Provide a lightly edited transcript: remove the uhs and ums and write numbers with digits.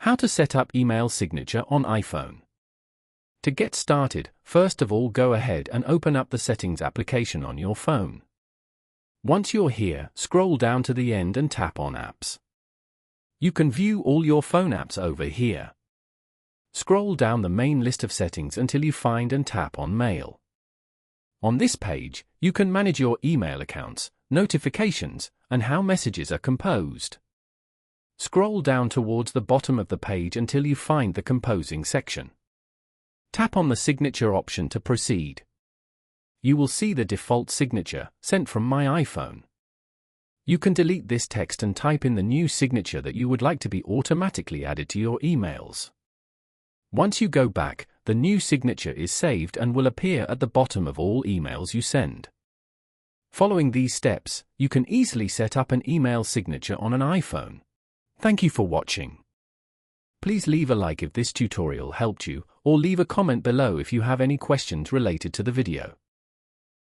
How to set up email signature on iPhone. To get started, first of all go ahead and open up the Settings application on your phone. Once you're here, scroll down to the end and tap on Apps. You can view all your phone apps over here. Scroll down the main list of settings until you find and tap on Mail. On this page, you can manage your email accounts, notifications, and how messages are composed. Scroll down towards the bottom of the page until you find the Composing section. Tap on the Signature option to proceed. You will see the default signature, sent from my iPhone. You can delete this text and type in the new signature that you would like to be automatically added to your emails. Once you go back, the new signature is saved and will appear at the bottom of all emails you send. Following these steps, you can easily set up an email signature on an iPhone. Thank you for watching. Please leave a like if this tutorial helped you, or leave a comment below if you have any questions related to the video.